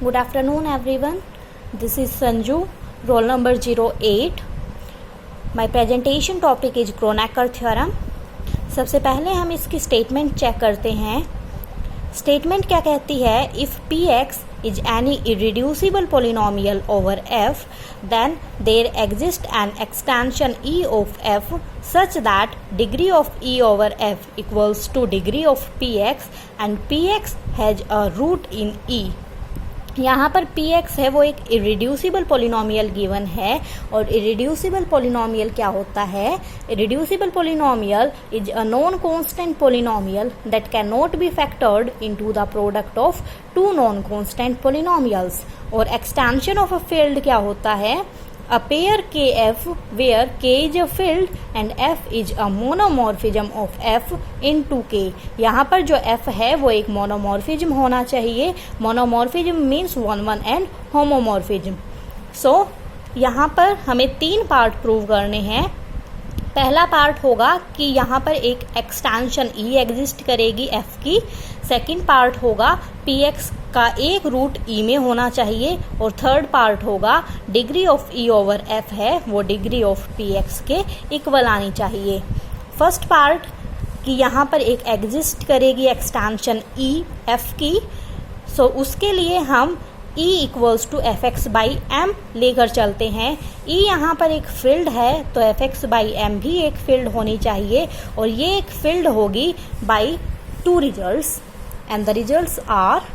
Good afternoon everyone. This is Sanju, roll number 08. My presentation topic is Kronecker theorem. सबसे पहले हम इसकी statement check करते हैं. स्टेटमेंट क्या कहती है? If Px is any irreducible polynomial over f, then there exists an extension E of f such that degree of E over f equals to degree of Px and Px has a root in E. यहाँ पर Px है वो एक irreducible polynomial given है. और irreducible polynomial क्या होता है? Irreducible polynomial is a non constant polynomial that can not be factored into the product of two non constant polynomials. और एक्सटेंशन ऑफ अ फील्ड क्या होता है? A pair Kf where K is a field and F is a monomorphism of F into K. यहाँ पर जो F है वो एक मोनोमॉर्फिज्म होना चाहिए. Monomorphism means one and homomorphism. So यहाँ पर हमें 3 पार्ट प्रूव करने हैं. पहला पार्ट होगा कि यहाँ पर एक एक्सटेंशन E एग्जिस्ट करेगी F की. सेकंड पार्ट होगा Px का एक रूट E में होना चाहिए. और थर्ड पार्ट होगा degree of E over F है वो डिग्री ऑफ Px के इक्वल आनी चाहिए. फर्स्ट पार्ट कि यहाँ पर एक एग्जिस्ट करेगी एक्सटेंशन E F की. सो उसके लिए हम E equals to f x by m लेकर चलते हैं. E यहाँ पर एक फील्ड है तो एफ एक्स बाई एम भी एक फील्ड होनी चाहिए. और ये एक फील्ड होगी by 2 results and the results are.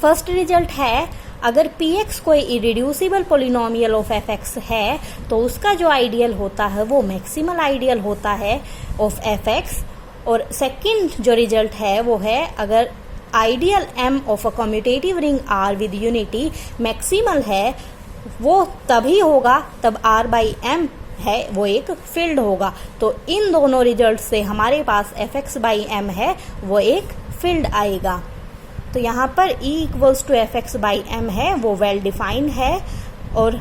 First result है अगर Px कोई irreducible polynomial of f x है तो उसका जो आइडियल होता है वो मैक्सिमल आइडियल होता है ऑफ एफ एक्स. और सेकंड जो रिजल्ट है वो है अगर ideal M of a commutative ring R with unity maximal है वो तभी होगा तब R बाई M है वो एक फील्ड होगा. तो इन दोनों रिजल्ट से हमारे पास एफ एक्स बाई एम है वो एक फील्ड आएगा. तो यहाँ पर E equals to f x by m है वो वेल डिफाइंड है. और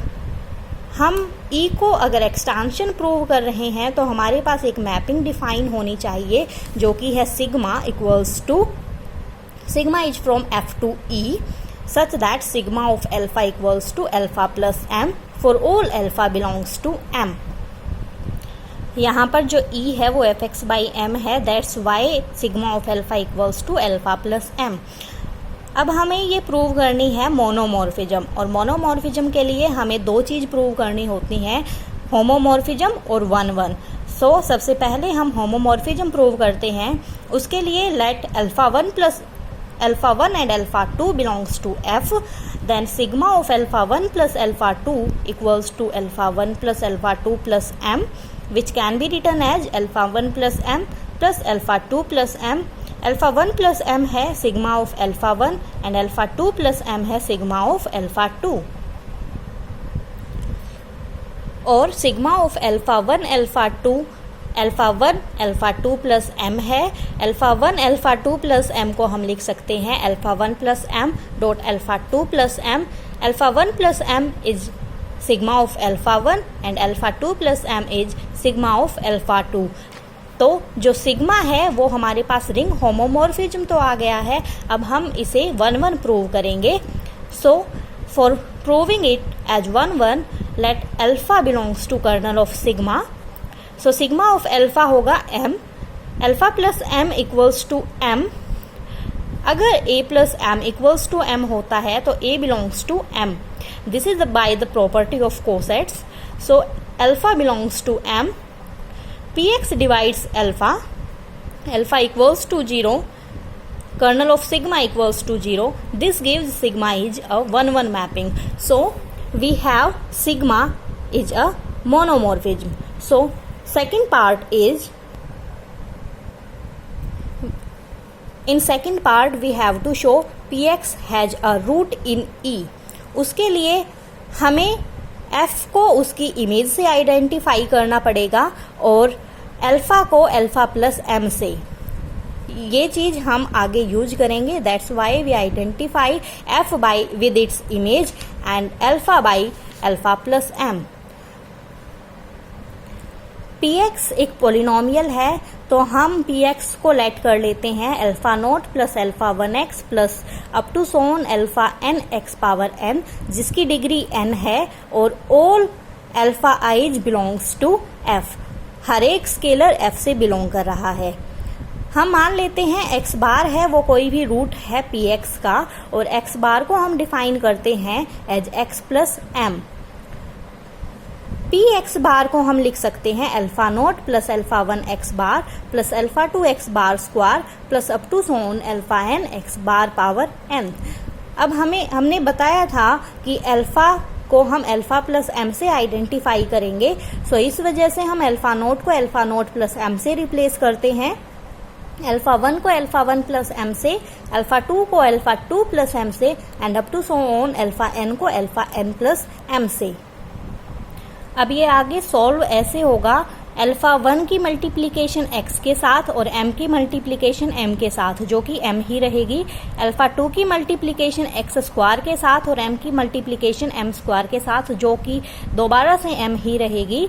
हम E को अगर एक्सटेंशन प्रूव कर रहे हैं तो हमारे पास एक मैपिंग डिफाइन होनी चाहिए जो कि है sigma equals to sigma is from F to E such that sigma of alpha equals to alpha plus M for all alpha belongs to M. यहाँ पर जो E है वो एफ एक्स बाई एम है. That's why sigma of alpha equals to alpha plus m. अब हमें ये prove करनी है मोनोमॉर्फिज्म. और मोनोमॉर्फिज्म के लिए हमें 2 चीज़ प्रूव करनी होती हैं, होमोमॉर्फिज्म और 1-1. सो सबसे पहले हम होमोमॉर्फिज्म प्रूव करते हैं. उसके लिए late alpha 1 and alpha 2 belongs to F, then sigma of alpha 1 plus alpha 2 equals to alpha 1 plus alpha 2 plus M, which can be written as alpha 1 plus M plus alpha 2 plus M. alpha 1 plus M है sigma of alpha 1 and alpha 2 plus M है sigma of alpha 2. और sigma of alpha 1 alpha 2 alpha 1 alpha 2 plus M है. Alpha 1 alpha 2 plus M को हम लिख सकते हैं alpha 1 plus M dot alpha 2 plus M. Alpha 1 plus M is sigma of alpha 1 and alpha 2 plus M is sigma of alpha 2. तो जो sigma है वो हमारे पास रिंग होमोमॉर्फिज्म तो आ गया है. अब हम इसे 1-1 प्रूव करेंगे. So for proving it as 1-1 let alpha belongs to kernel of sigma. So sigma of alpha होगा m. Alpha plus m equals to m. अगर a plus m equals to m होता है तो a belongs to m. This is by the property of cosets. So alpha belongs to m. Px divides alpha. Alpha equals to 0. Kernel of sigma equals to 0. This gives sigma is a 1-1 mapping. So we have sigma is a monomorphism. So second part is in second part we have to show Px has a root in E. उसके लिए हमें F को उसकी image से identify करना पड़ेगा और alpha को अल्फ़ा प्लस M से. ये चीज़ हम आगे यूज करेंगे. That's why we identify F by with its image and alpha by alpha plus M. Px एक पोलिनोमियल है तो हम px को लेट कर लेते हैं alpha naught plus alpha 1x plus up to so on alpha n x power n, जिसकी degree n है, और all alpha i's belongs to f। हर एक स्केलर f से बिलोंग कर रहा है। हम मान लेते हैं x बार है वो कोई भी रूट है px का, और x बार को हम डिफाइन करते हैं as x plus m। px bar को हम लिख सकते हैं alpha naught plus alpha 1x bar plus alpha 2x bar square plus up to so on alpha n x bar power n। अब हमने बताया था कि अल्फा को हम अल्फा प्लस m से आइडेंटिफाई करेंगे, सो इस वजह से हम अल्फा नोट को अल्फा नोट प्लस m से रिप्लेस करते हैं, अल्फा 1 को अल्फा 1 प्लस m से, अल्फा 2 को अल्फा 2 प्लस m से, and up to so on alpha n को अल्फा n प्लस m से। अब ये आगे सॉल्व ऐसे होगा, अल्फा 1 की मल्टीप्लिकेशन x के साथ और m की मल्टीप्लिकेशन m के साथ, जो कि m ही रहेगी, अल्फा 2 की मल्टीप्लिकेशन x स्क्वायर के साथ और m की मल्टीप्लिकेशन m स्क्वायर के साथ, जो कि दोबारा से m ही रहेगी,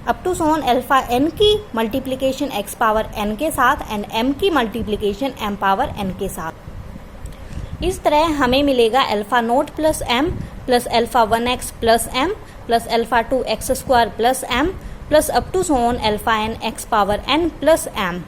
up to so on alpha n की मल्टीप्लिकेशन x पावर n के साथ एंड m की मल्टीप्लिकेशन m पावर n के साथ। इस तरह हमें मिलेगा alpha naught plus m plus alpha 1x plus m plus alpha 2x square plus m plus up to so on alpha n x power n plus m।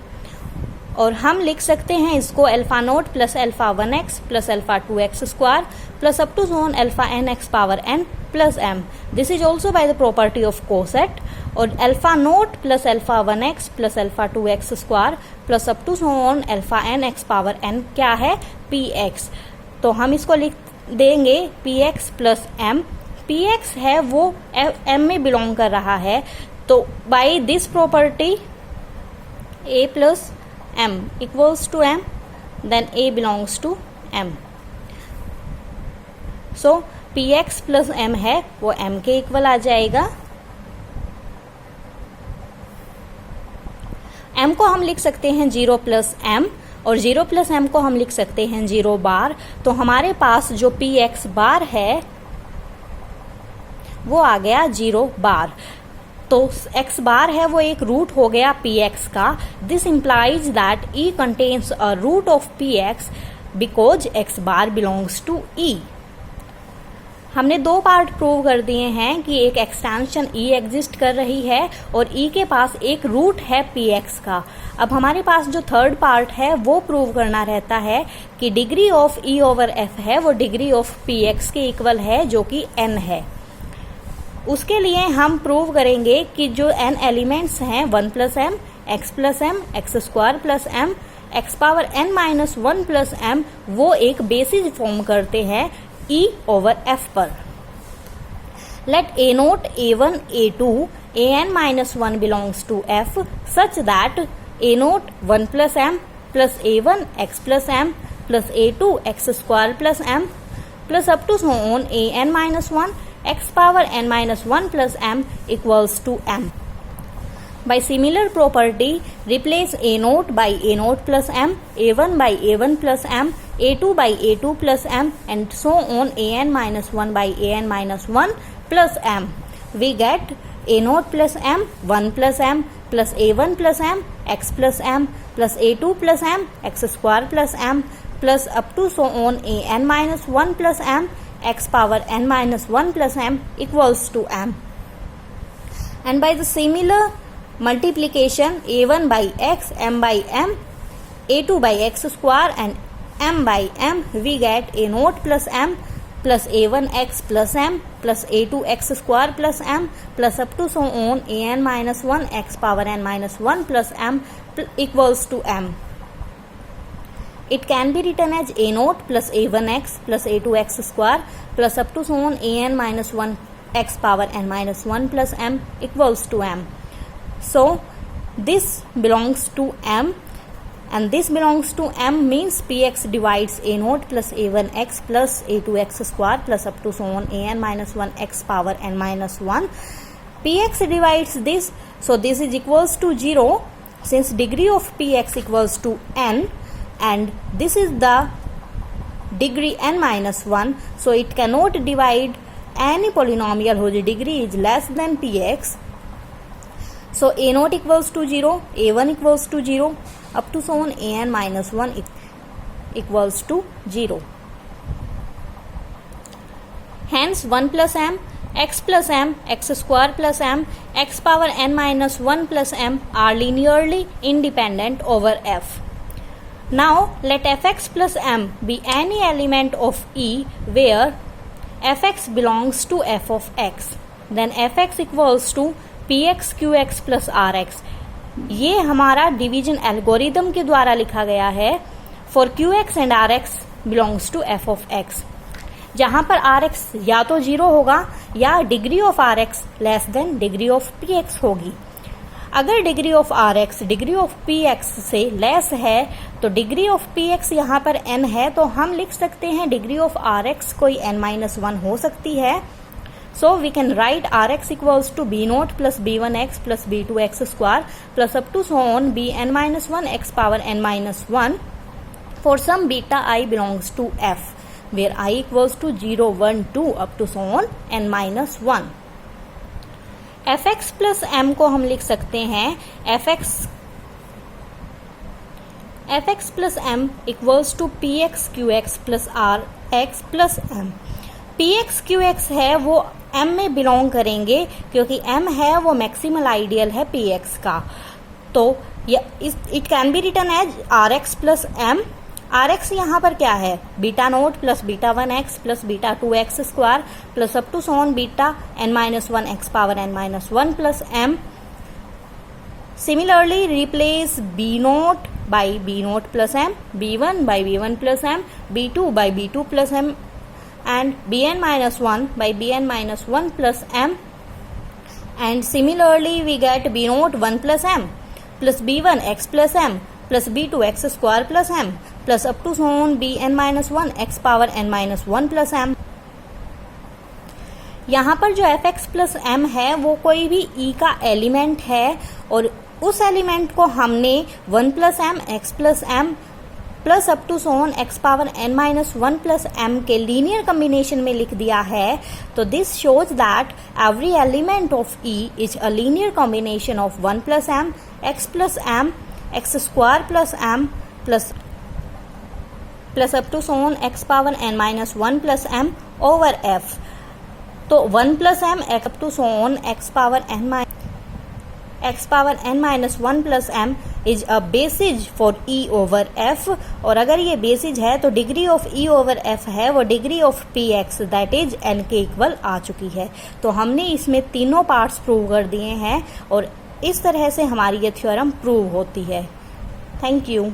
और हम लिख सकते हैं इसको alpha naught plus alpha 1x plus alpha 2x square plus up to so on alpha n x power n plus m। This is also by the property of coset. और alpha naught plus alpha 1x plus alpha 2x square plus up to so on alpha n x power n क्या है, px। तो हम इसको लिख देंगे px plus m। px है वो m में बिलोंग कर रहा है, तो by this property a plus m equals to m, then a belongs to m। So px plus m है वो m के इक्वल आ जाएगा। m को हम लिख सकते हैं 0 प्लस m, और 0 प्लस m को हम लिख सकते हैं 0 बार। तो हमारे पास जो px बार है वो आ गया 0 बार। तो x बार है वो एक रूट हो गया px का। This implies that e contains a root of px because x bar belongs to e। हमने दो पार्ट प्रूव कर दिए हैं कि एक एक्सटेंशन e एग्जिस्ट कर रही है और e के पास एक रूट है px का। अब हमारे पास जो थर्ड पार्ट है वो प्रूव करना रहता है कि degree of e over f है वो डिग्री ऑफ px के इक्वल है, जो कि n है। उसके लिए हम प्रूव करेंगे कि जो n एलिमेंट्स हैं 1 plus m, x plus m, x square plus m, x power n minus 1 plus m, वो एक बेसिस फॉर्म करते हैं e ओवर f पर। Let a naught a1 a2 an minus 1 belongs to f such that a naught 1 plus m plus a1 x plus m plus a2 x square plus m plus up to so on an minus 1 x power n minus 1 plus m equals to m. By similar property, replace a naught by a naught plus m, a1 by a1 plus m, a2 by a2 plus m, and so on an minus 1 by an minus 1 plus m. We get a naught plus m, 1 plus m, plus a1 plus m, x plus m, plus a2 plus m, x square plus m, plus up to so on an minus 1 plus m, x power n minus 1 plus m equals to m. And by the similar multiplication a1 by x, m by m, a2 by x square and m by m, we get a naught plus m plus a1 x plus m plus a2 x square plus m plus up to so on an minus 1 x power n minus 1 plus m equals to m. It can be written as a naught plus a1x plus a2x square plus up to so on an minus 1 x power n minus 1 plus m equals to m. So this belongs to m, and this belongs to m means px divides a naught plus a1x plus a2x square plus up to so on an minus 1 x power n minus 1. Px divides this, so this is equals to 0 since degree of px equals to n, and this is the degree n minus 1, so it cannot divide any polynomial whose degree is less than px. So a naught equals to 0, a1 equals to 0, up to so on an minus 1 equals to 0. Hence 1 plus m, x square plus m, x power n minus 1 plus m are linearly independent over f. Now let fx plus m be any element of E where fx belongs to f of x. Then fx equals to px qx plus rx. ये हमारा division algorithm के द्वारा लिखा गया है for qx and rx belongs to f of x, जहां पर rx या तो 0 होगा या degree of rx less than degree of px होगी. अगर degree of rx degree of px से लेस है तो डिग्री ऑफ px यहाँ पर n है, तो हम लिख सकते हैं डिग्री ऑफ rx कोई n-1 हो सकती है. So we can write rx equals to b0 plus b1x plus b2x square plus up to so on bn-1 x power n-1 for some beta I belongs to f, where I equals to 0, 1, 2 up to so on n-1. fx plus m को हम लिख सकते हैं fx plus m equals to px qx plus rx plus m. px qx है वो m में belong करेंगे क्योंकि m है वो मैक्सिमल आइडियल है px का. तो it can be written as rx plus m. rx यहाँ पर क्या है, beta naught plus beta 1x plus beta 2x square plus up to so on beta n-1 x power n-1 plus m. Similarly replace b0 by b0 plus m, b1 by b1 plus m, b2 by b2 plus m and bn-1 by bn-1 plus m, and similarly we get b0 1 plus m plus b1 x plus m plus b2 x square plus m plus up to so on bn-1 x power n-1 plus m. यहाँ पर जो fx plus m है वो कोई भी e का element है और उस एलिमेंट को हमने 1 plus m x plus m plus up to son X power n-1 plus m के लीनियर कॉम्बिनेशन में लिख दिया है. तो this shows that every element of E is a linear combination of 1 plus m, x square plus m plus up to son X power n-1 plus m over f. तो 1 plus m up to son X power n-1 plus m is a basis for E over f. और अगर ये bases है तो degree of E over f है वो degree of px that is n के equal आ चुकी है. तो हमने इसमें तीनों पार्ट्स प्रूव कर दिए हैं और इस तरह से हमारी ये थ्योरम प्रूव होती है. Thank you.